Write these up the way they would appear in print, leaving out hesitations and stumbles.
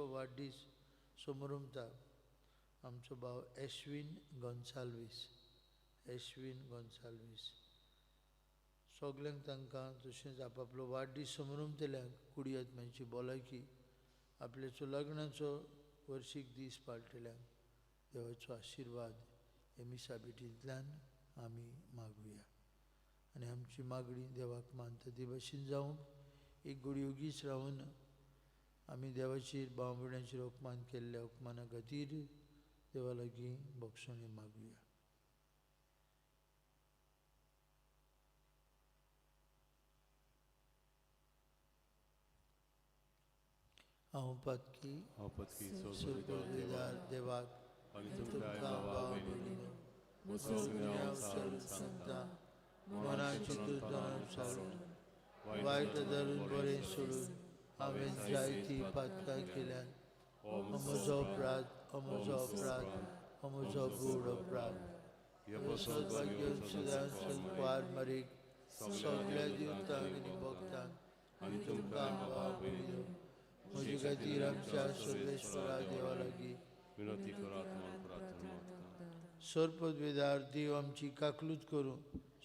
40सो वाडदीस समारंभाक आमचो भाव एश्विन गोन्साल्वीस सगल्यांक तांकां तशेंच आपापलो वाडदीस समारंभ केल्यांक कुडियात्म्यांची भलायकी आपल्याचो लग्नाचो वर्शीक दीस पाळटल्यांक देवाचो आशिर्वाद हे मिसा भेटींतल्यान आमी मागुया आनी आमची मागणी देवाक मानता ते भाशेन जावं एक घडयोगीच रावन आमी देवाचेर भाव भयणांचेर अपमान केल्ल्या अपमाना खातीर देवा लागीं भोगसणी मागुया. हांव पातकी सुरपदार देवाक आनी तुमकां भाव भयणीनो सांगता मनाची तुजदान सारून वायट धरून बरें सोडून हांवें जायतीं पातकां केल्यान हो म्हजो अपराध गूढ अपराध सौभाग्य सुदान पार मारीक सगळ्या दिवतांक आनी भक्तांक आनी तुमकां भाव भयणीनो म्हजे खातीर आमच्या सर्वेश्वरा देवा लागीं विनंती करात. सर्पद्वेदार देव आमची काकलूत करूं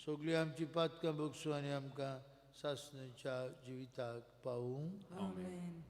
सगळीं आमची पातकां भोगसूं आनी आमकां सासणेच्या जिविताक पावूं. आमेन.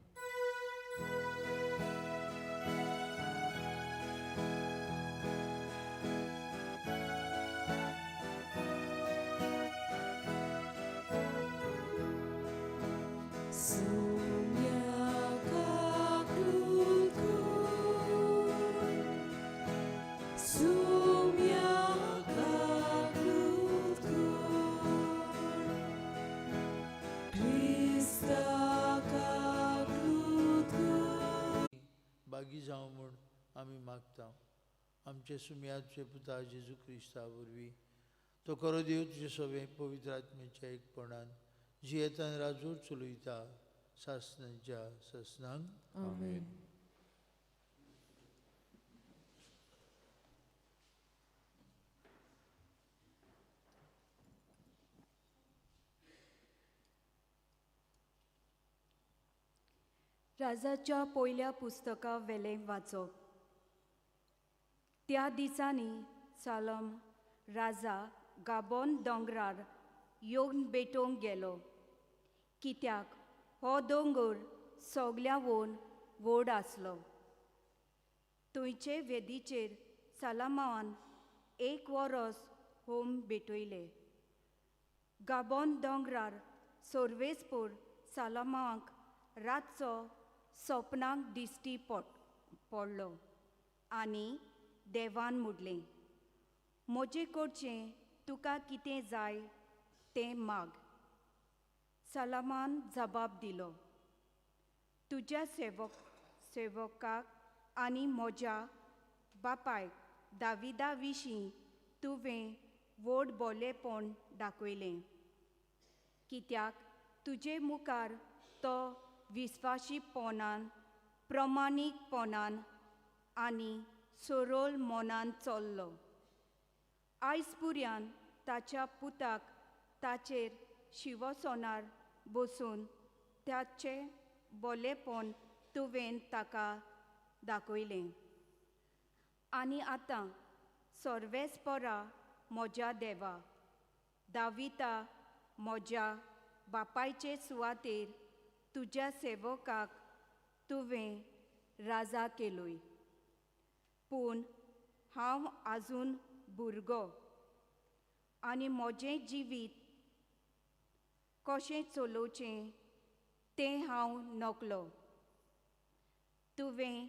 बागी जावं म्हूण आमी मागता आमचे सुम्याचे पुता जेजू क्रिस्ता वरवीं तो खरो देव तुजे सवे पवित्र आत्म्याच्या एकपणान जियेतान राजूर चलयता सासणांच्या ससनांक. आमेन. राजाच्या पयल्या पुस्तका वेलें वाचप. त्या दिसांनी सालम राजा गाबोन दोंगरार येवन भेटोवंक गेलो कित्याक हो दोंगर सगळ्यावून व्हड आसलो. थंयचे वेदीचेर सालमान 1 वरस होम भेटयले. गाबोन दोंगरार सर्वेस्पर सालमाक रातचो सपनाक दिश्टी पडलो आनी देवान म्हणलें, म्हजे कडचें तुका कितें जाय तें माग. सालमान जबाब दिलो, तुज्या सेवकाक आनी म्हज्या बापायक दाविदा विशीं तुवें व्हड बोलेपण दाखयलें कित्याक तुजे मुखार तो विस्वाशीपणान प्रमाणीकपणान आनी सरळ मनान चल्लो. आयज पुर्यान ताच्या पुताक ताचेर शिवसोनार बसून त्याचें बोलेपण तुवें ताका दाखयलें. आनी आतां सर्वेस्परा म्हज्या देवा दाविदा म्हज्या बापायचे सुवातेर तुज्या सेवकाक तुवें राजा केलोय. पूण हांव आजून भुरगो आनी म्हजें जिवीत कशें चलोवचें तें हांव नकलो. तुवें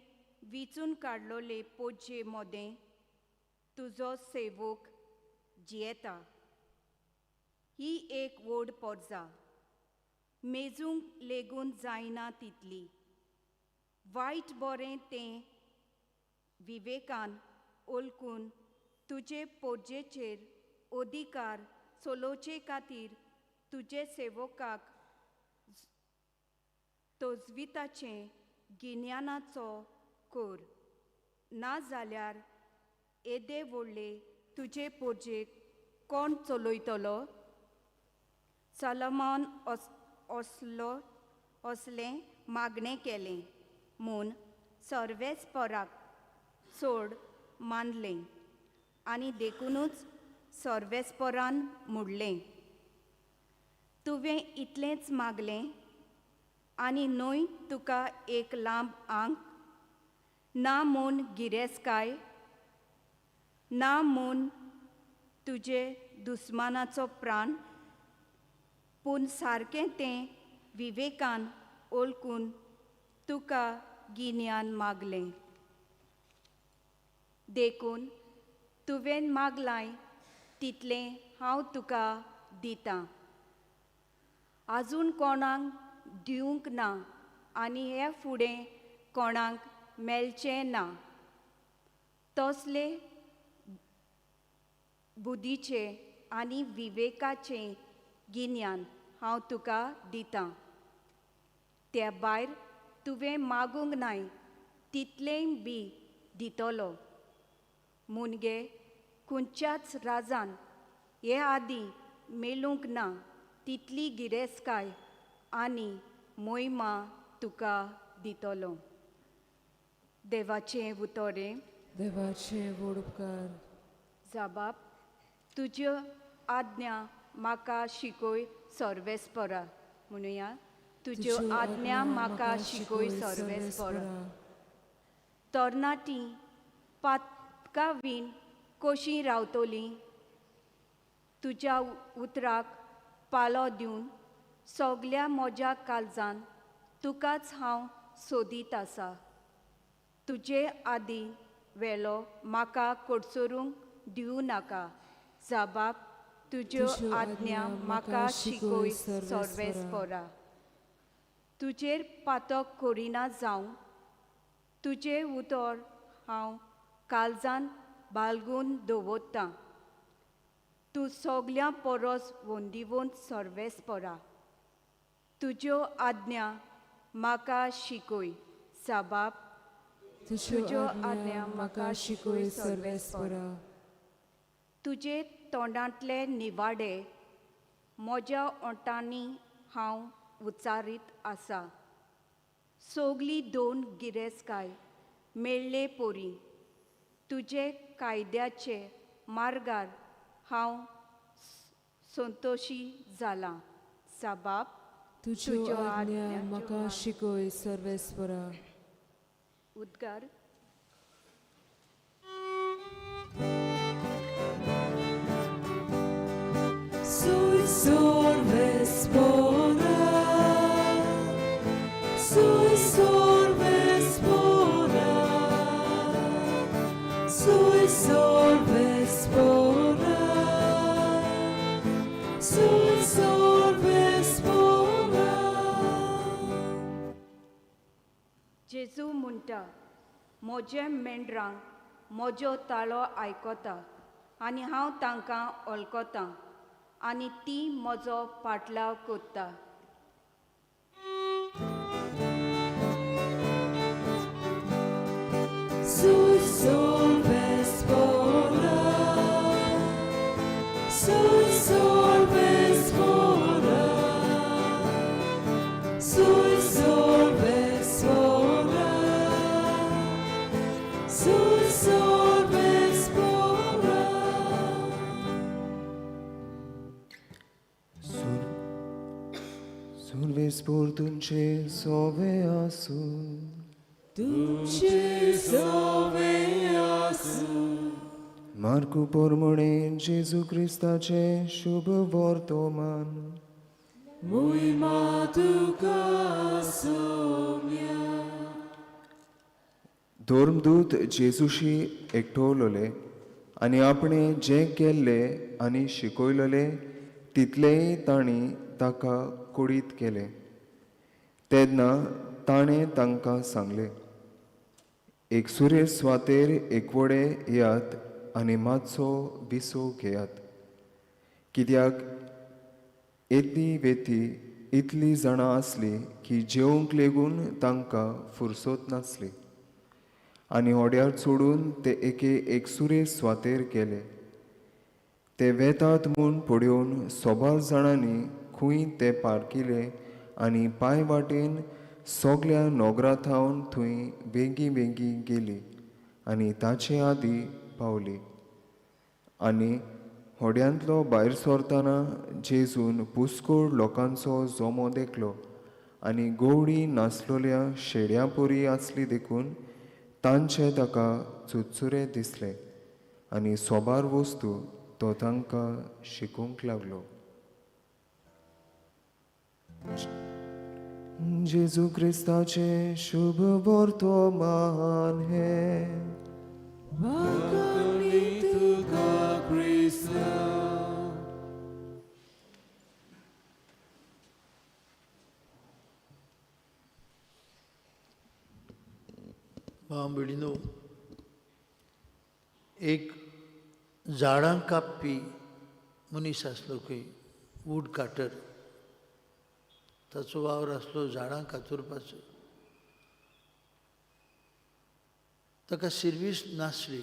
विचून काडलोले पोजे मोदें तुजो सेवक जियेता. ही एक व्हड पर्जा मेजूंक लेगून जायना तितली. वायट बरें तें विवेकान ओळखून तुजे पोरजेचेर अधिकार चलोवचे खातीर तुजे सेवकाक तोजविताचें गिन्यानाचो कर. ना जाल्यार येदे व्हडले तुजे पोरजेक कोण चलयतलो? सालमान असलें मागणें केलें म्हूण सर्वेस्पराक सोड मानलें आनी देखूनच सर्वेस्परान मोडलें. तुवें इतलेंच मागलें आनी न्हय तुका एक लांब आंग, ना म्हूण गिरेस्तकाय, ना म्हूण तुजे दुस्मानाचो प्राण, पूण सारकें तें विवेकान ओळखून तुका गिन्यान मागलें. देखून तुवें मागलां तितलें हांव तुका दितां. आजून कोणाक दिवंक ना आनी हे फुडें कोणाक मेळचें ना. तसले बुद्धीचे आनी विवेकाचें गिन्यान हांव तुका दितां. त्या भायर तुवें मागूंक नाय तितलें बी दितलो. मुणगे खंयच्याच राजान हे आदीं मेळूंक ना तितली गिरेस्तकाय आनी मोहिमा तुका दितलो. देवाचें उतोरें. देवाचे व्हड उपकार. जाबाब, तुज्यो आज्ञा म्हाका शिकोय सर्वेस्परा. म्हणुया, तुज्यो आज्ञा म्हाका शिकोय सर्वेस्परा. तरणाटीं पातका बीन कशीं रावतलीं, तुज्या उतराक पालो दिवन सगल्या म्हज्या काळजान तुकाच हांव सोदीत आसां. तुजे आदीं वेलो म्हाका कोडसरूंक दिवं नाका. जाबाब, तुज्यो आज्ञा म्हाका शिकोय सर्वेस्परा. तुजेर पातक करिना जावं, तुजे उतर हांव काळजान बाळगून दवरतां. तूं सगल्या परस वंदिवंत सर्वेस्परा. तुज्यो आज्ञा म्हाका शिकोय. जाबाब, तुज्यो आज्ञा म्हाका शिकोय सर्वेस्परा. तुजे तोंडांतले निवाडे म्हज्या ओंठांनी हांव उच्चारीत आसां. सोगली दोन गिरेस्तकाय मेळ्ळे पोरी तुजे कायद्याचे मार्गार हांव संतोशी जालां. जाबाब, तुज्यो आज्ञा म्हाका शिकोय सर्वेस्परा. उद्गार. Soy sorvespora, soy sorvespora, soy sorvespora, soy sorvespora. जेजू म्हणटा, म्हजे मेंढरांक म्हजो ताळो आयकता आनी हांव तांकां वळखतां आनी ती म्हजो पाटलाव कोत्ता. Soy sorvespora, soy sorvespora, soy sorvespora, soy sorvespora. Sorvespor tunce sove asun. Tunce sove asun. Marcu pormone Jesu Christace शुभ वर्तमान. Mój matuka somia. धर्मदूत जेजूशी एकठवलोले आनी आपणे जें केल्लें आनी शिकयलोलें तितलेंय तांणी ताका कुडीत केलें. तेन्ना ताणें तांकां सांगलें, एकसुरे स्वातेर एकवडे येयात आनी मातसो विसो घेयात. कित्याक एती वेती इतलीं जाणां आसलीं की जेवंक लेगून तांकां फुरसत नासली. आनी होड्यार सोडून ते एके एकसुरे स्वातेर गेले. ते वेतात म्हूण पळोवन 100 जाणांनी खूंय ते पारकिले आनी पांय वाटेन सगल्या नोगरांतावन थंय बेगी बेगी गेली आनी ताचे आदीं पावली. आनी होड्यांतलो भायर सरतना जेजून पुस्कूळ लोकांचो जोमो देखलो आनी गवळी नाचलोल्या शेड्या पोरी आसली देखून तांचे ताका चुचुरे दिसले आनी सोबार वस्तू तो तांकां शिकूंक लागलो. जेजू क्रिस्ताचे शुभ वर्तमान हे वाकणी तुका क्रिस्ता. भाव भयणीनो, एक झाडां कापपी मनीस आसलो खंय, वूड काटर. ताचो वावर आसलो झाडां कातरपाचो. ताका सर्वीस नासली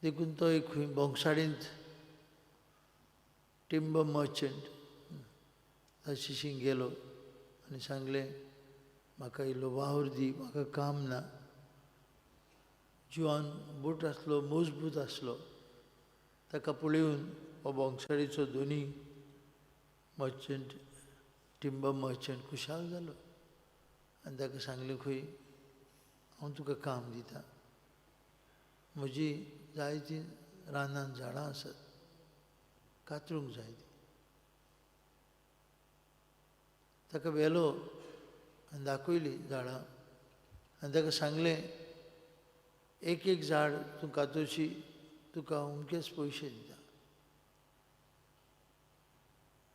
देखून तो एक खंय बोंगसाडींत टिंबर मर्चंट ताची गेलो आनी सांगलें, म्हाका इल्लो वावर दी, म्हाका काम ना. जिवान बूट आसलो, मजबूत आसलो. ताका पळोवन हो बोंगसाडीचो दोनी मर्चंट, टिंबर मर्चंट खुशाल जालो आनी ताका सांगलें, खंय हांव तुका काम दितां. म्हजी जायतीं रानांत झाडां आसात, कातरूंक जाय ती. ताका व्हेलो आनी दाखयली झाडां आनी ताका सांगलें, एक एक झाड तूं कातरशी तुका अमकेच पयशे दिता.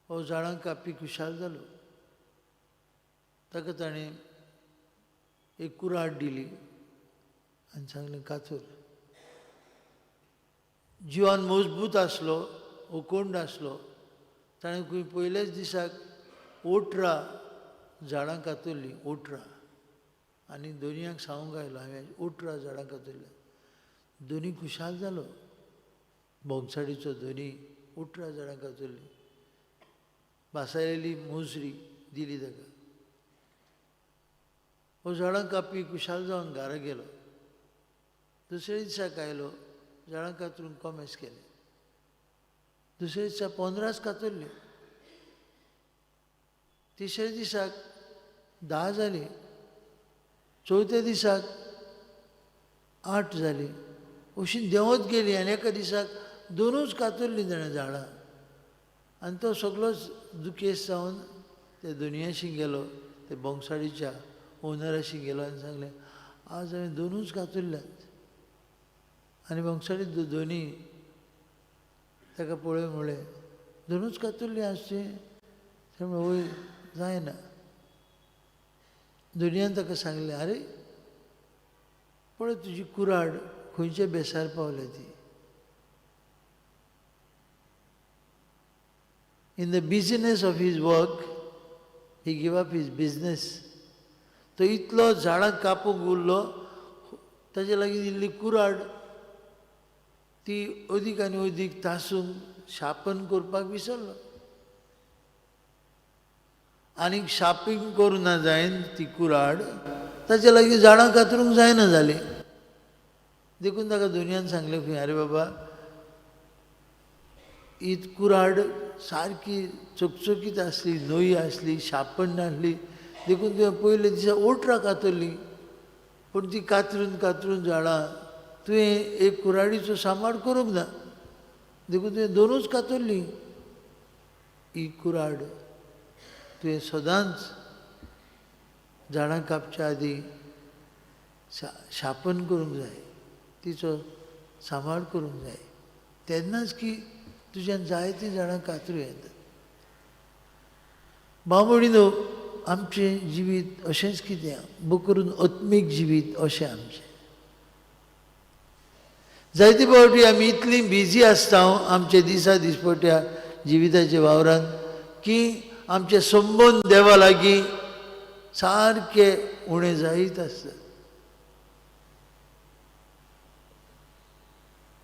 हो झाडां कापी खुशाल जालो. ताका ताणें एक कुराड दिली आनी सांगलें, कातर. जिवान मजबूत आसलो, उकोंड आसलो. ताणें खंय पयलेच दिसाक 18 झाडां कातरलीं, 18. आनी दोनयाक सांगूंक आयलो, हांवें 18 झाडां कातरल्या. दोनी खुशाल जालो. बोंगसाडीचो दोनी 18 झाडां कातरलीं. भासायलेली मोजरी दिली ताका. हो झाडां कापी खुशाल जावन घरा गेलो. दुसऱ्या दिसाक आयलो, झाडां कातरूंक कॉमेस केलें. दुसऱ्या दिसा 15 कातरली. तिसऱ्या दिसाक 10 जाली. चवथ्या दिसाक 8 जाली. अशी देंवत गेली आनी एका दिसाक 2च कातरलीं ताणें झाडां. आनी तो सगळोच दुखेस्त जावन ते दुनयाशी गेलो, ते बोंगसाडीच्या ओनराशी गेलो आनी सांगलें, आज हांवें 2च कातरल्यात. आनी बोंगसाडी दोनी ताका पळय म्हळें, 2च कातरली आज तुवें? ते म्हणलें, वय जायना. दुनयान ताका सांगलें, आरे पळय तुजी कुराड खंयच्या बेसार पावल्या ती. In the busyness of his work, he gave up his business. तो इतलो झाडां कापूंक उरलो, ताचे लागीं इल्ली कुराड ती अदीक आनी अदीक तासूंक शार्पन करपाक विसरलो. आनीक शार्पिंग करूना जायन ती कुराड ताचे लागीं झाडां कातरूंक जायना जालीं. देखून ताका दुनयान सांगलें, खंय आरे बाबा, ही कुराड सारकी चकचकीत आसली, नवी आसली, शार्पन नासली. देखून तुवें पयले दिसा 18 कातरलीं. पूण ती कातरून कातरून झाडां तुवें एक कुराडीचो सांबाळ करूंक ना. देखून तुवें 2च कातरलीं. ही कुराड तुवें सदांच झाडां कापच्या आदीं शार्पन करूंक जाय, तिचो सांबाळ करूंक जाय. तेन्नाच की तुज्यान जायतीं झाडां कातरूं येतात. भाव भयणीनो, आमचें जिवीत अशेंच कितें, बो करून आत्मीक जिवीत अशें आमचें. जायते फावटी आमी इतलीं बिजी आसता आमच्या दिसा दिसपट्या जिविताच्या वावरांत की आमचे संबंद देवा लागीं सारके उणें जायत आसतात.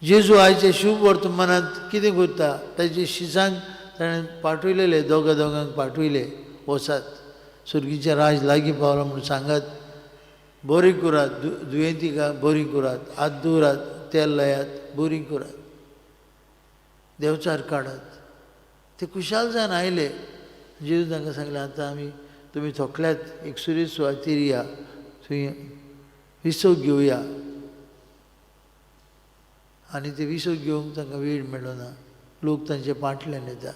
जेजू आयच्या शुभ वर्तमानांत कितें करता, ताचे शिसांक ताणें पाठयलेले, दोगांक पाठयले, वचात. स्वर्गीचे राज लागीं पावला म्हणून सांगात. बरी करात, दुयेंतीक बरी करात, हात दवरात, तेल लायात, बरी करात, देवचार काडात. ते खुशाल जावन आयले. जेजू तांकां सांगलें, आतां तुमी थोकल्यात एक सुर्य सुवातेर या, थंय विसव घेवया. आनी ते विसव घेवंक तांकां वेळ मेळना. लोक तांचे फाटल्यान येता.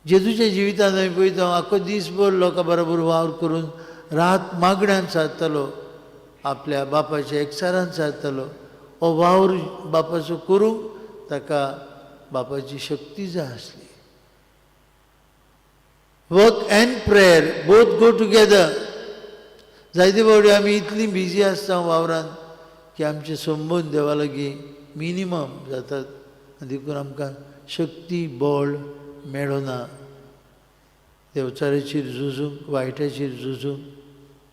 जेजूच्या जिवितांत आमी पळयता आख्खो दिसभर लोकां बरोबर वावर करून रात मागण्यांत सारतलो, आपल्या बापाच्या एकचारांत सारतलो. हो वावर बापाचो करूंक ताका बापाची शक्ती जाय आसली. Work end prayer both go together. जायते फावटी आमी इतली बिजी आसता वावरांत की आमचे संबंद देवा लागीं मिनिमम जातात. देखून आमकां शक्ती बळ मेळना देवचाराचेर झुजूंक, वायटाचेर झुजूंक,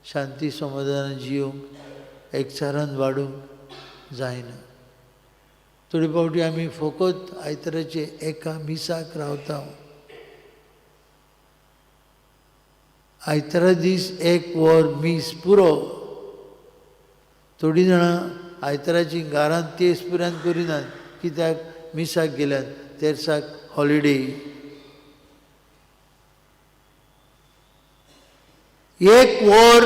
शांती समाधानान जियोंक, एकचारान वाडूंक जायना. थोडे फावटी आमी फकत आयताराचे एका मिसाक रावता. आयतारा दीस एक वर मीस पुरो. थोडीं जाणां आयताराची घरांत तेस पर्यंत करिनात. कित्याक मिसाक गेल्यात, तेर्साक हॉलिडे. एक वर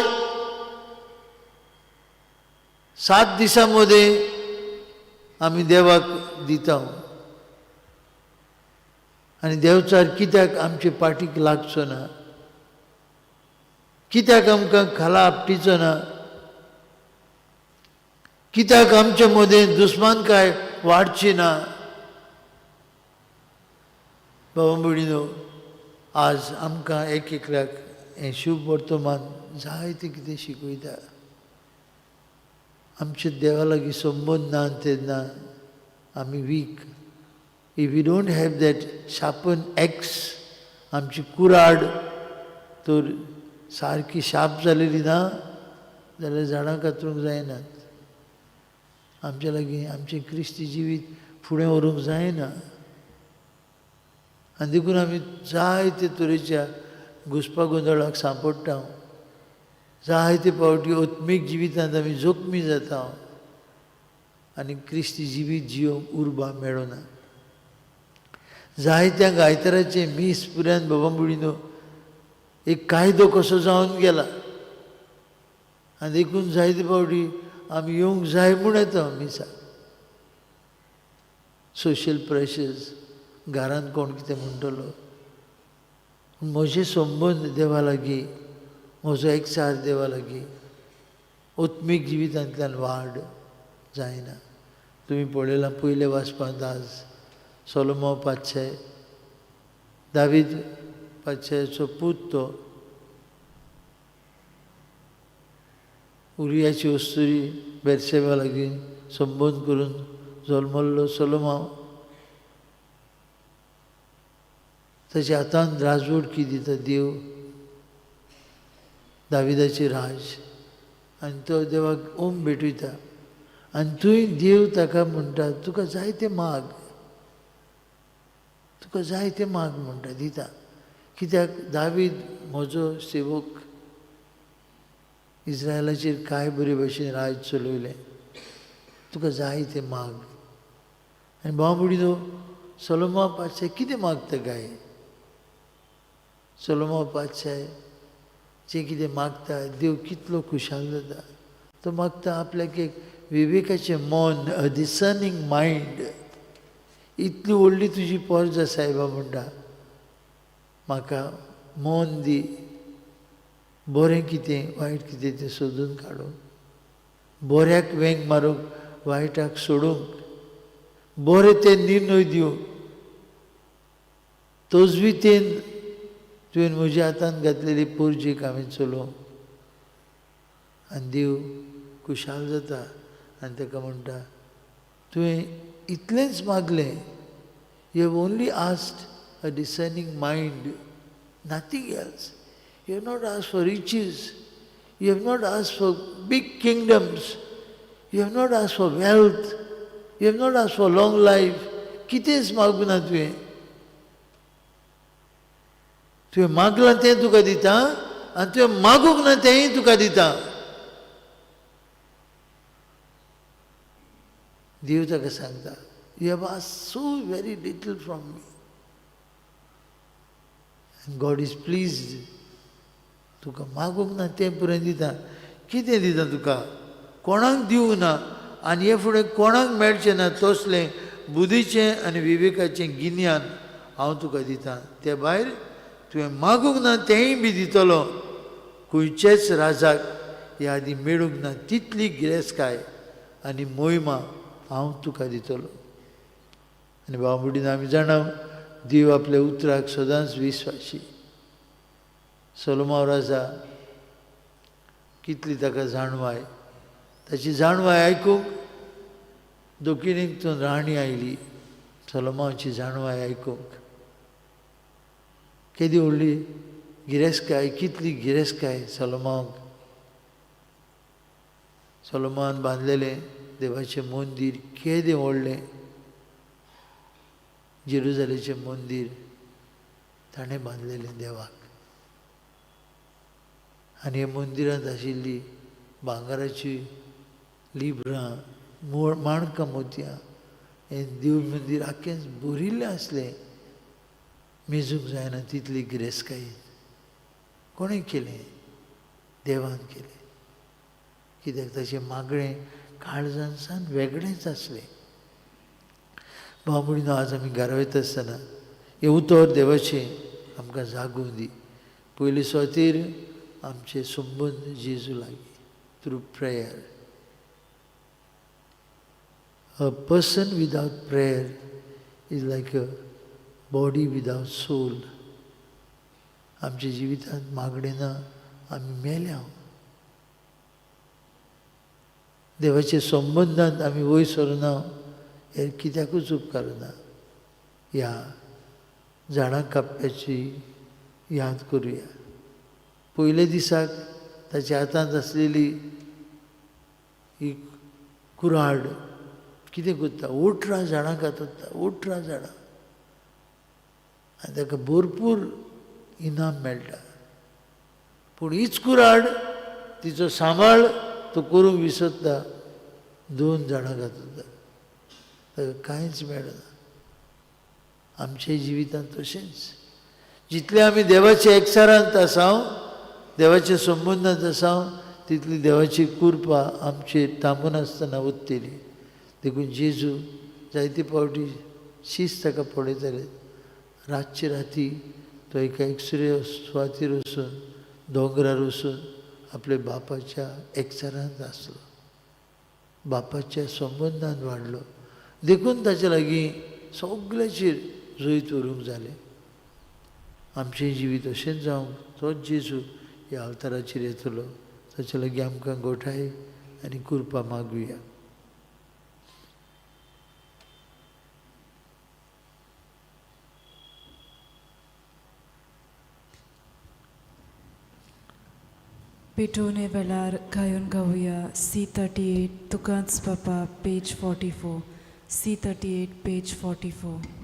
7 दिसांमध्ये आमी देवाक दिता. आनी देवचार कित्याक आमचे पाठीक लागचो ना? कित्याक आमकां खाला आपटीचो ना? कित्याक आमचे मदें दुस्मानकाय वाडची ना? भावा भयणीनो, आज आमकां एक एकल्याक हें शुभ वर्तमान जायते कितें शिकयता. आमचे देवा लागीं संबंद ना तेन्ना आमी weak. If we don't have that sharpen axe, आमची कुराड तर सारकी शार्प जालेली ना जाल्यार झाडां कातरूंक जायनात. आमच्या लागीं आमचें क्रिस्ती जिवीत फुडें व्हरूंक जायना. आनी देखून आमी जायते तरेच्या घुसपागोंदळाक सांपडटा. जायते फावटी आत्मीक जिवितांत आमी जोखमी जाता आनी क्रिस्ती जिवीत जियोंक उर्बा मेळना. जायत्यांक आयताराचे मीस पर्यंत बाबा भयणीनो एक कायदो कसो जावन गेला. आनी देखून जायते फावटी आमी येवंक जाय म्हूण येता मिसाक. सोशियल प्रेशर्स, घरांत कोण कितें म्हणटलो. म्हजे संबंद देवा लागीं, म्हजो एकचार देवा लागीं आत्मीक जिवितांतल्यान वाड जायना. तुमी पळयलां पयले वाचपांत आज सोलोमो पातशाय, दावीद पातशायाचो पूत तो उरियाची वस्तुरी बेर्शेबा लागीं संबंद करून जल्मल्लो सोलोमो. ताच्या हातांत राजवट कितें दिता देव, दाविदाची राज. आनी तो देवाक ओम भेटयता. आनी थंय देव ताका म्हणटा तुका जाय तें माग, तुका जाय तें माग म्हणटा, दिता. कित्याक दावीद म्हजो सेवक, इस्रायलाचेर काय बरे भशेन राज चलयलें, तुका जाय तें माग. आनी भाव भयणीनो, सोलोमो पातशाय कितें मागता काय? सोलोमो पातशाय जे कितें मागता देव कितलो खुशाल जाता. तो मागता आपल्याक एक विवेकाचें मन, अ डिसर्निंग मायंड. इतली व्हडली तुजी पर्ज आसा सायबा म्हणटा, म्हाका मन दी, बरें कितें वायट कितें तें सोदून काडूंक, बऱ्याक वेंग मारूंक, वायटाक सोडूंक, बरें ते निर्णय दिवंक. तोजवीतेन तुवें म्हज्या हातांत घातलेली पर्जेक हांवें चलोवंक. आनी देव खुशाल जाता आनी ताका म्हणटा तुवें इतलेंच मागलें. You have only asked a discerning mind, nothing else. You have not asked for riches. You have not asked for big kingdoms. You have not asked for wealth. You have not asked for long life. कितेंच मागूना तुवें तुवें मागलां तें तुका दिता आनी तुवें मागूंक ना तेंय तुका दिता. देव ताका सांगता, you have asked so very little from me. God is pleased. तुका मागूंक ना तें पुराय दिता. कितें दिता तुका? कोणाक दिवंक ना आनी हे फुडें कोणाक मेळचें ना तसलें बुद्धीचें आनी विवेकाचें गिन्यान हांव तुका दितां. ते भायर तुवें मागूंक ना तेंय बी दितलो. खंयचेच राजाक ह्या आदी मेळूंक ना तितली गिरेस्तकाय आनी मोहिमा हांव तुका दितलो. आनी भाव भयणीन आमी जाणाव देव आपल्या उतराक सदांच विस्वासी. सोलोमोन राजा कितली ताका जाणवाय, ताची जाणवाय आयकूंक दोखिणींतून राणी आयली. सोलोमोनाची जाणवाय आयकूंक केदी व्हडली गिरेस्तकाय, कितली गिरेस्तकाय सोलोमोनाक. सोलोमोनान बांदलेलें देवाचें मंदीर केदें व्हडलें. जेरुसलेमेचें मंदीर ताणें बांदलेलें देवाक. आनी हे मंदिरांत आशिल्लीं भांगराची लिबरां, माणकां मोतयां, हें देव मंदीर आख्खें भरिल्लें आसलें. मेजूंक जायना तितली गिरेस्तकाय. कोणें केलें? देवान केलें. कित्याक ताचें मागणें काळजान सावन वेगळेंच आसलें. भाव भयणीनो, आज आमी घरा वयता आसतना हें उतर देवाचें आमकां जागूंक दी. पयलीं सुवातेर आमचे संबंद जेजू लागीं through prayer. A person without prayer is like a body without soul. आमच्या जिवितांत मागणें ना, आमी मेल्या. देवाच्या संबंदांत आमी वयर सरना हें कित्याकूच उपकार ना. ह्या झाडां कापप्याची याद करुया. पयले दिसाक ताच्या हातांत आसलेली ही कुऱ्हाड कितें करता? 18 झाडां कातरता. 18 झाडां. आनी ताका भरपूर इनाम मेळटा. पूण हीच कुऱ्हाड तिचो सांबाळ तो करूंक विसरता. 2 झाडां कातरता. ताका कांयच मेळना. आमच्या जिवितांत तशेंच जितले आमी देवाच्या एकचारांत आसाव, देवाच्या संबंदांत आसाव, तितली देवाची कृपा आमचेर थांबून आसतना उरतली. देखून जेजू जायते फावटी शीस ताका पळयताले. रातचे राती तो एका एकसुऱ्या सुवातेर वचून दोंगरार वचून आपल्या बापाच्या एकचारांत आसलो. बापाच्या संबंदांत वाडलो. देखून ताचे लागीं सगळ्याचेर जैत व्हरूंक जालें. आमचें जिवीत अशेंच जावंक तोच जेजू ह्या अवताराचेर येतलो. ताचे लागीं आमकां घोटाय आनी कृपा मागुया. पेटोवने वेळार गायन गावया C38 तुकांच बापा page 44. C38 page 44.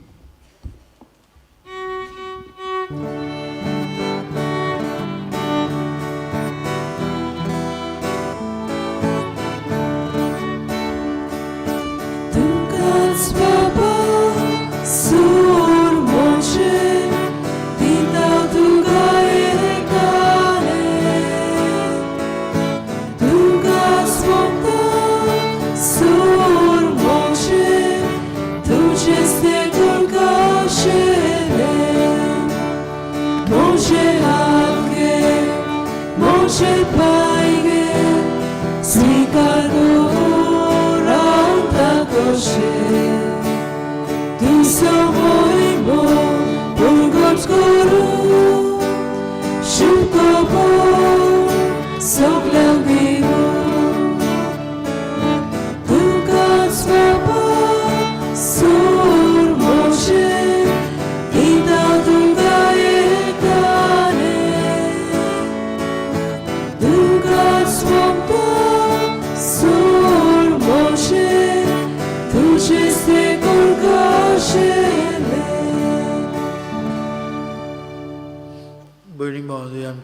Tukac Baba, sur moče, pitao tuga ekane. Tukac Baba, sur moče, tu česte tuga šele.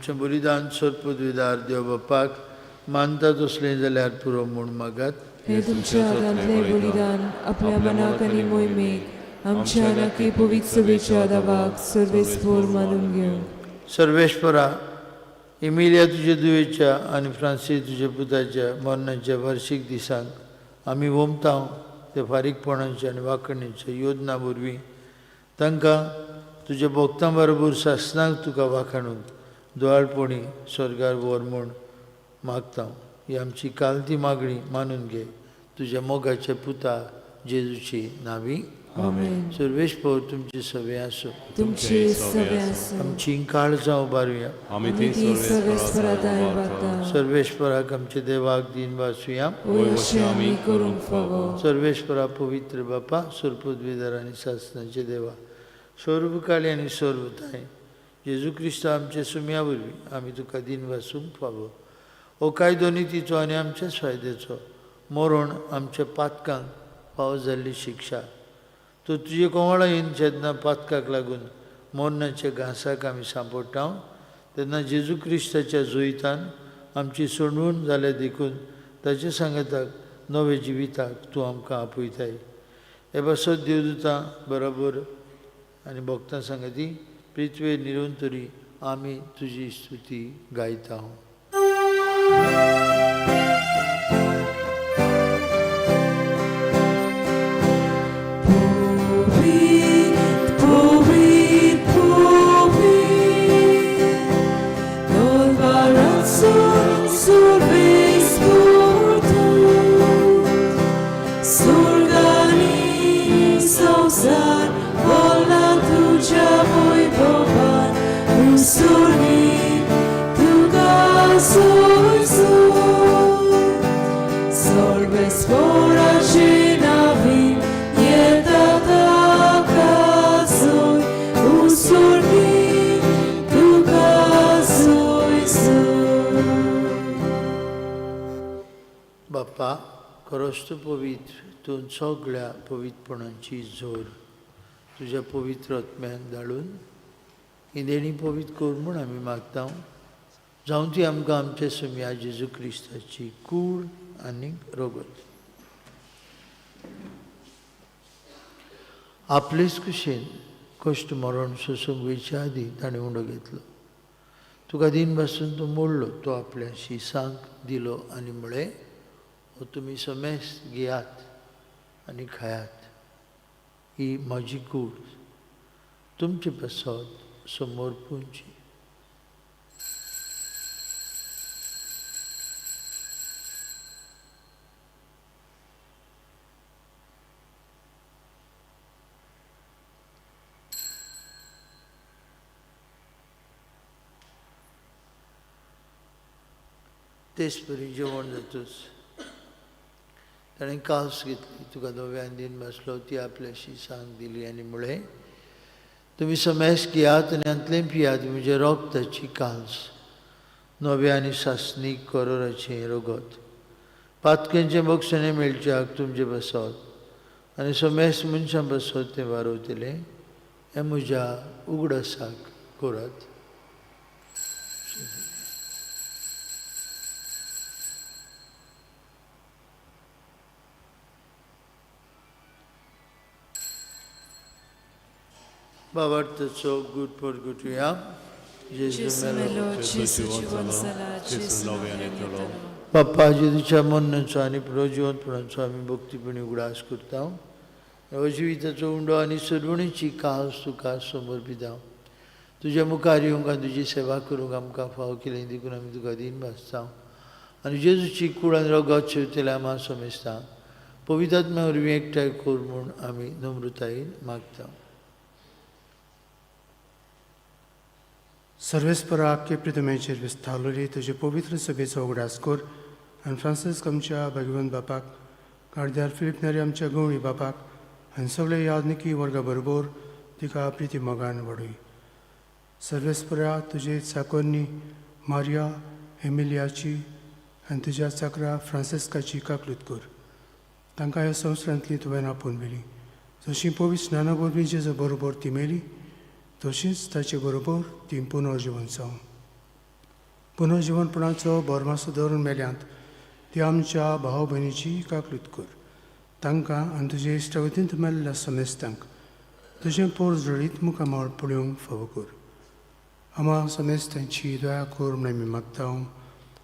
आमचें बलिदान सोरपदविदार देव बापाक मानता तसलें जाल्यार पुरो म्हूण मागात. हे तुमच्या हातांतलें बलिदान आपल्या मनाक आनी मोहिमेक आमच्या नक्की पवित्र सभेच्या दावाक सर्वेस्पोर मानून घेवंक. सर्वेश्वरा, इमिलिया तुजे दुयेच्या आनी फ्रांसीस तुजे पुताच्या मरणाच्या वार्षिक दिसांक आमी वोमतांव ते फारीकपणाच्या आनी वांकणीच्या योजना वरवीं तांकां तुज्या भक्तां बरोबर सासणाक तुका वाखाणून दोळाळपणी स्वर्गार व्हर म्हूण मागता. ही आमची कालती मागणी मानून घे तुज्या मोगाच्या पुता जेजूची नांवी. आमेन. सर्वेस्पोर तुमची सवय आसूं. तुमची सवय आसूं. आमची काळजां उबारुया. आमी ती सर्वेस्पराताय वागता. सर्वेश्वराक आमच्या देवाक दिन वाचुया. ओय अशें आमी करूंक फावो. सर्वेश्वरा पवित्र बापा, सोरपदविदार आनी सासणाचे देवा, सर्वकाळी आनी सर्वताय जेजू क्रिस्त आमच्या सुम्या वरवीं आमी तुका दिन वाचूंक फावो. हो कायदो नितीचो आनी आमच्या फायद्याचो मरण आमच्या पातकांक फावो जाल्ली शिक्षा. तो तुजे कोवळा येवन जेन्ना पातकाक लागून मरणाच्या घांसाक आमी सांपडटा तेन्ना जेजू क्रिस्ताच्या जोईतान आमची सोडवण जाल्या देखून ताचे सांगताक नवे जिविताक तूं आमकां आपयताय. हे बसत देवदूतां बरोबर आनी भक्तां सांगती पृथ्वे निरंतरी आमी तुजी स्तुती गायता. बाप्पा, खरोच पवित्र तूं सगळ्या पवित्रपणांची जोर तुज्या पवित्र आत्म्यान धाडून ही देणी पवित्र कर म्हूण आमी मागता. जावं ती आमकां आमच्या सुम्या जेजू क्रिस्ताची कूड आनी रोगत. आपलेच कुशेन कश्ट मरण सोसूंक वयच्या आदी ताणें उंडो घेतलो. तुका दिन पासून तो मोडलो, तो आपल्या शिसांक दिलो आनी म्हळें, हो तुमी समेस घेयात आनी खायात. ही म्हजी कूड तुमचे पासत समोर पुंची. तेच परी जेवण जातूच ताणें कास घेतली, तुका दोव्यान दिन बसलो, ती आपल्याशी सांग दिली आनी म्हळें, तुमी समेस घेयात आनी अंतलें पियात, म्हज्या रोगताची कास, नवे आनी सासणीक करोराचें रोगत. पातकेंचे मोक्षणे मेळच्याक तुमचे बसत आनी समेस मनशां बसत तें वारवतलें. हें म्हज्या उगडासाक करात. बाबार्थाचो गूट परगुटुया. जेजू मेलो, Gesù जीवन जाला, Gesù नव्याने केलो. बाप्पा जेजूच्या मरणाचो आनी पुनरुज्जीवनपणाचो आमी भक्तीपणी उगडास करता. जिविताचो उंडो आनी सर्वणीची कास तुका समर्पिता. तुज्या मुखार येवंक आनी तुजी सेवा करूंक आमकां फाव केलें देखून आमी तुका दिन भासता. आनी जेजूची कूड आनी रोगात शेवतेल्या आमी समेजता. पवित्र आत्म्या वरवीं एकठांय कर म्हूण आमी नम्रतायेन मागता. सर्वेस्परा के प्रितमेचेर विस्तारलेली तुजे पवित्र सभेचो उगडास कर आनी फ्रांसीस आमच्या भगवंत बापाक, कार्दिनाल फिलीप नेरी आमच्या गवळी बापाक आनी सगळे यादनिकी वर्गा बरोबर तिका प्रिती मोगान वाडय. सर्वेस्परा तुजे चाकोरनी मारिया एमिलियाची आनी तुज्या चाकरा फ्रांसिस्काची काकलूत कर. तांकां ह्या संवसारांतली तुवें आपोवन व्हेली. जशी पवित्र स्नाना वरवीं जेजू बरोबर ती मेली, तशींच ताचे बरोबर ती पुनर्जीवन जावं. पुनर्जीवनपणाचो बोरमासो दवरून मेल्यांत ती आमच्या भाव भयणीची काकलूत कर. तांकां आनी तुजे इश्टावतींत मेल्ल्या समेस्तांक तुजें पोर जळीत मुखामाळ पळोवंक फावो कर. आम्हा समेस्तांची दया कर म्हण आमी मागता.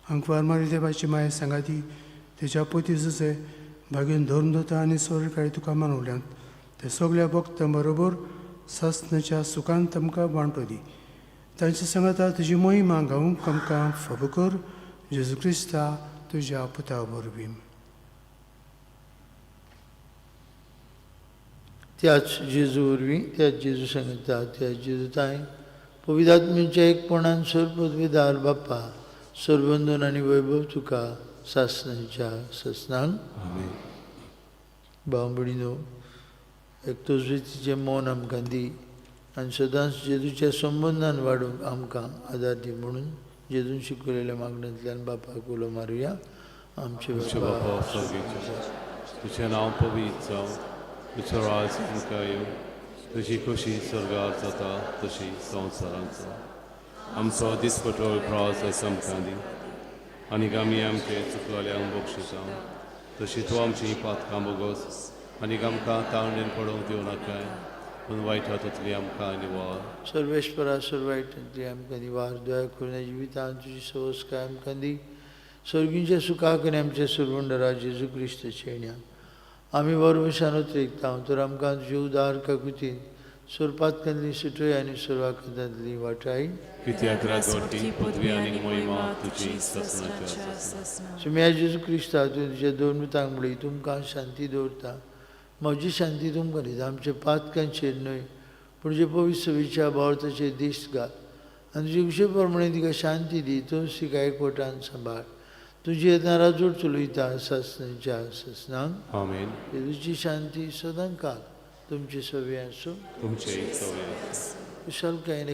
आमकां मारी देवाची माय सांगाती तेच्या पोती जुजे भागेन धरून दोता आनी सोरकाळी तुका मानवल्यांत ते सगळ्या भक्तां बरोबर सस्नाच्या सुखांत आमकां वांटो दी. तांच्या सांगाता तुजी मोहिमा गावूंक आमकां फावो कर. जेजू क्रिस्ता तुज्या पुता वरवीं. त्याच जेजू वरवीं त्याच जेजू सांगता त्याच जेजू ताय पवित्रात्म्याच्या एकपणान सर्वपदवीदार बाप्पा सर्वंदन आनी वैभव तुका सासणाच्या ससनांक. भाव भयणीनो, एकतोजवेतीचें मौन आमकां दी आनी सदांच जेजूच्या संबंदान वाडूंक आमकां आदार दी म्हणून जेजून शिकयलेल्या मागण्यांतल्यान बापाक उलो मारुया. आमचे बापा स्वर्गीय, तुजें नांव पवित्र जावं, तुजो राज आमकां येवं, तुजी खोशी स्वर्गांत जाता तशी संवसारांत जाता. आमचो दिसपटो प्राज आयज आमकां दी आनी आमी आमचे चुकलेल्यांक बक्षिसां तशी तूं आमची पातकां बोगोस आनी आमकां ताळणेन पडोवंक दिवं नाकाय पूण वायटांतली आमकां निवार. सर्वेश्वरा सर्वायटांतली आमकां निवार. दया करून जिवितांत तुजी संस्कार आमकां दी. सर्गींच्या सुखाक आनी आमच्या सुरवंडरा जेजू क्रिस्ताच्या येण्याक आमी वरवशान उतरयता. तर आमकां तुजे उदार काकुतीन सुरपातकांतली सुटय आनी सुरवाकांतली वाटाय. कित्याक रागवटी पदवी आनी मोहिमा तुजी ससनाच्या आसा. सुम्या जेजू क्रिस्ता तूं तुज्या दोन मुतांक म्हणली तुमकां शांती दवरता. म्हजी शांती तुमकां दिता. आमच्या पातकांचेर न्हय पूण तुजे पवित्र सवेच्या भोंवताचेर दिश्ट घाल आनी तुजे कुशे प्रमाणे तिका शांती दी. तूं तिका एकवटान सांबाळ. तुजी येतना राजवट चलयता ससनाच्या ससनांक. आमेन. जेजूची शांती सदां काल तुमचे सवे आसूं. तुमचे कुशलकायेन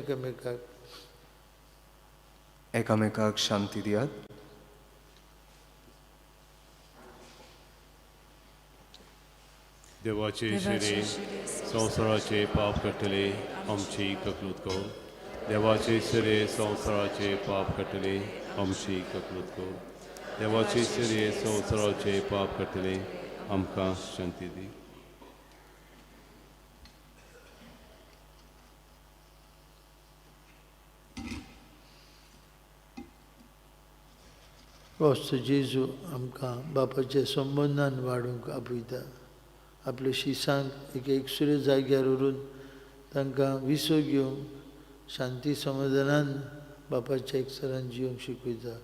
एकामेकाक शांती दियात. देवाचे शिरे संवसाराचे पाप कटले आमची ककलूत कर. देवाचे शिरे संवसाराचे पाप कटले आमची ककलूत कर. देवाचे शिरे संवसाराचे पाप कटले आमकां शांती दी. वस्त जेजू आमकां बापाच्या संबंदान वाडूंक आपयता. आपल्या शिसांक एक एकसुरे जाग्यार व्हरून तांकां विसो घेवंक शांती समाधानान बापाच्या एकसरान जिवंक शिकयता.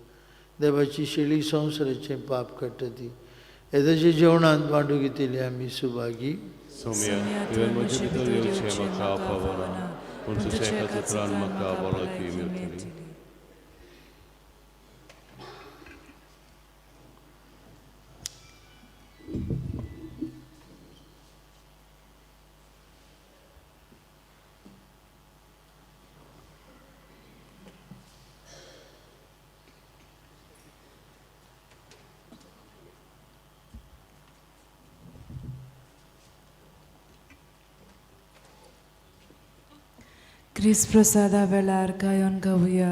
देवाची शेळी संवसाराचें पाप काडटा ती. येदाच्या जेवणांत वांटून घेतिल्ली आमी सुभागी. सौम्या तुवें म्हजे भितर येवचें म्हाका पावना पूण तुज्या एका उतरान म्हाका बरोकी मेळटली. क्रिस प्रसादा वेळार गायन गावया.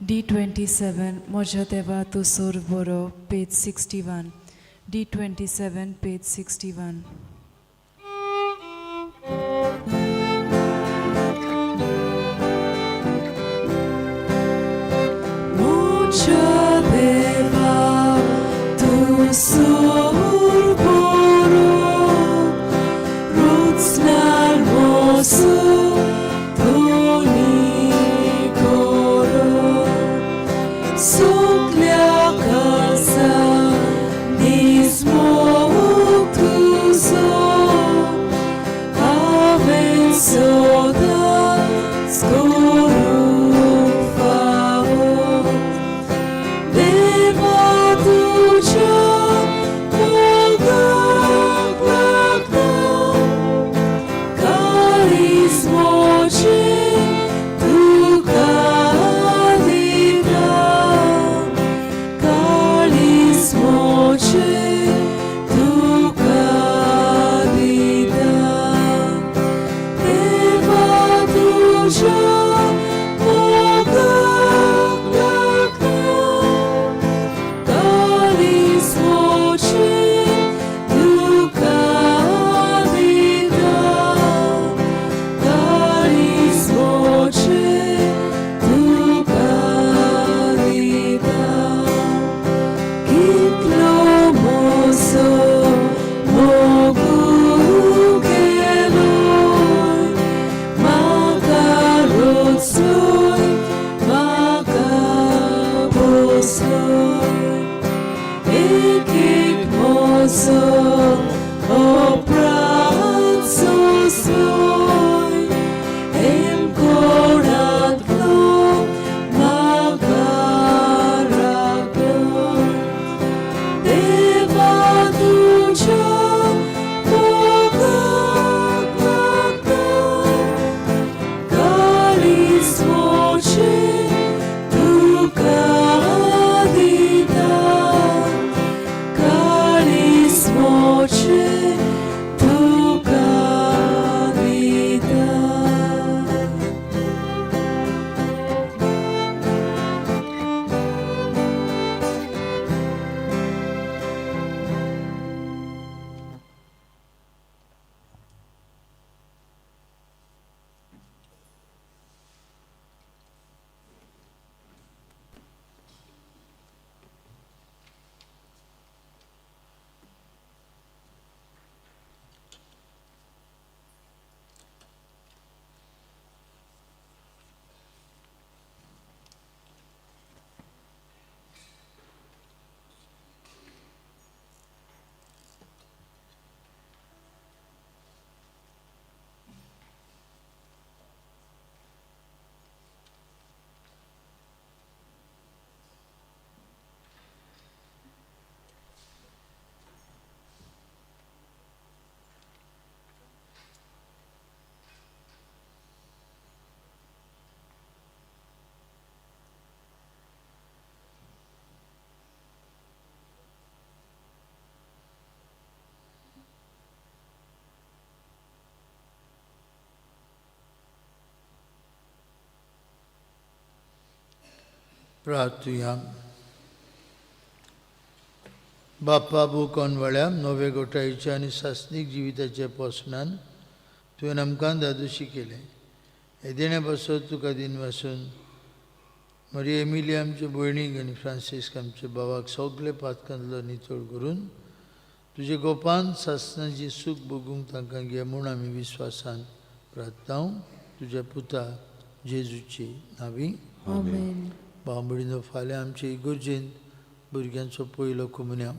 D27 म्हज्या देवा तूं सोर बरो, page 61. D27 page 61. Moja deva tu sur boro, rucnal mosu toni koro, suklia kalsa nismo tuzo, aven soda skoru favo, deva tuja एक म्हजो हो प्राण सोंसोय हेम कोणांतलो म्हाका राखलो देवा तुज्या मोगाक लागता काळीज मोचें तुका दिता काळीज मोचें तुका दिता. प्रार्थुया. बाप्पा बू कोनवळ्या नवे गोठाईच्या आनी सासनीक जिविताच्या पोसणान तुवें आमकां दादोशी केले. हे देण्या पासत तुका दिन वासून मरी एमिली आमच्या भयणीक आनी फ्रांसिस्क आमच्या भावाक सगळे पातकांतलो नितळ करून तुजे गोपान सासणाची सूख भोगूंक तांकां घे म्हूण आमी विस्वासान प्रार्थनाव तुज्या पुता जेजूची नांवी. आमेन. भाव फाल्यां आमच्या इगोर्जेंत भुरग्यांचो पयलो कुमन्या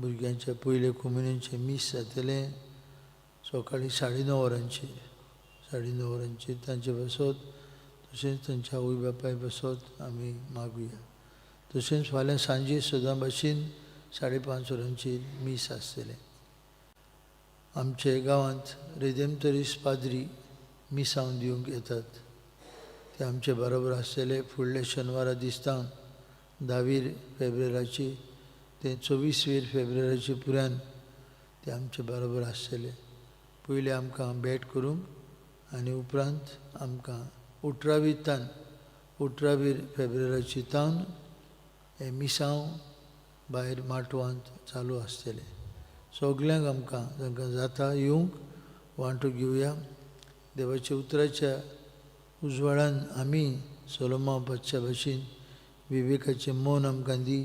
भुरग्यांच्या पयल्या कुमन्यांचें मीस जातलें सकाळीं 9:30 वरांचेर तांचे बसत तशेंच तांच्या आवय बापाय बसत आमी मागुया. तशेंच फाल्यां सांजे सदां भाशेन 5:30 वरांचेर मीस आसतलें. आमच्या गांवांत रेदेमतरीस पाद्री मिसांव दिवंक येतात. ते आमचे बरोबर आसतले फुडल्या शेनवारा दिसतावन 10 फेब्रुवारीची ते 24 फेब्रुवारीचे पुरान ते आमचे बरोबर आसतले. पयलीं आमकां भेट करूंक आनी उपरांत आमकां 18 फेब्रुवारीची तावन हे मिसांव भायर माटवांत चालू आसतले. सगल्यांक आमकां तांकां जाता येवंक वांटो घेवया. देवाच्या उतराच्या उजवाडान आमी सोलोमापाच्या भाशेन विवेकाचें मौन आमकां दी,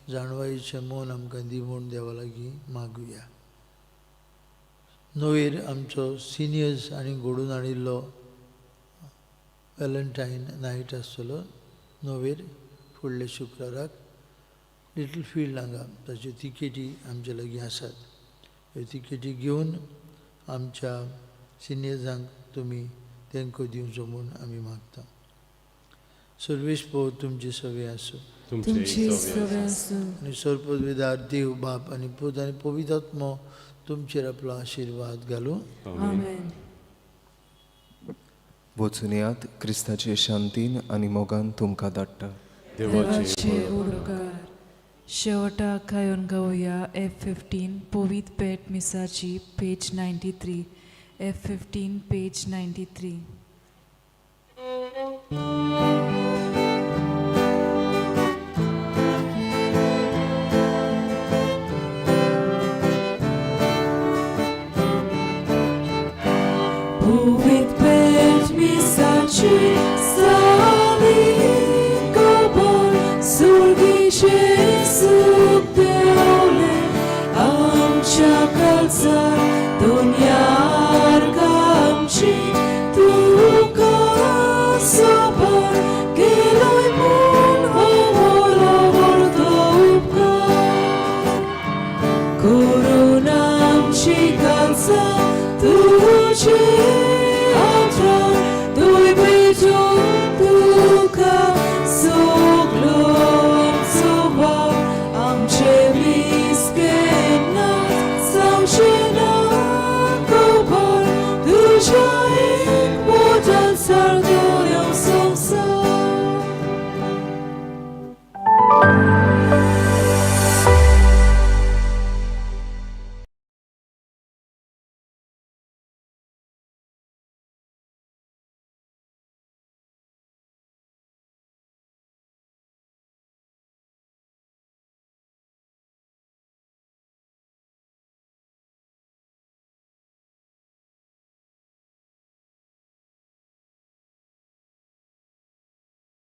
जाणवायेचें मौन आमकां दी म्हूण देवा लागीं मागुया. नोवेर आमचो सिनियर्स आनी घडोवन हाडिल्लो वॅलंटायन नायट आसतलो नोवेर फुडल्या शुक्राराक लिटल फिल्ड हांगा. ताच्यो तिकेटी आमचे लागीं आसात. ह्यो तिकेटी घेवन आमच्या सिनियर्सांक तुमी तेंको दिवचो म्हूण आमी मागता. सर्वेस्पो तुमचे सगळे आसूं. तुमची सवय आसूं. आनी सर्पविदार देव बाप आनी पूत आनी पवित्र आत्मो तुमचेर आपलो आशिर्वाद घालूं. आमेन. वचून येयात क्रिस्ताचे शांतीन आनी मोगान तुमकां धाडटा. देवाचे उपकार. शेवटाक खायोन गावया F15 पवित पेट मिसाची page 93. F15 page 93. Puvit pet misaci sali gobor surgice sub deole amcia calza dunia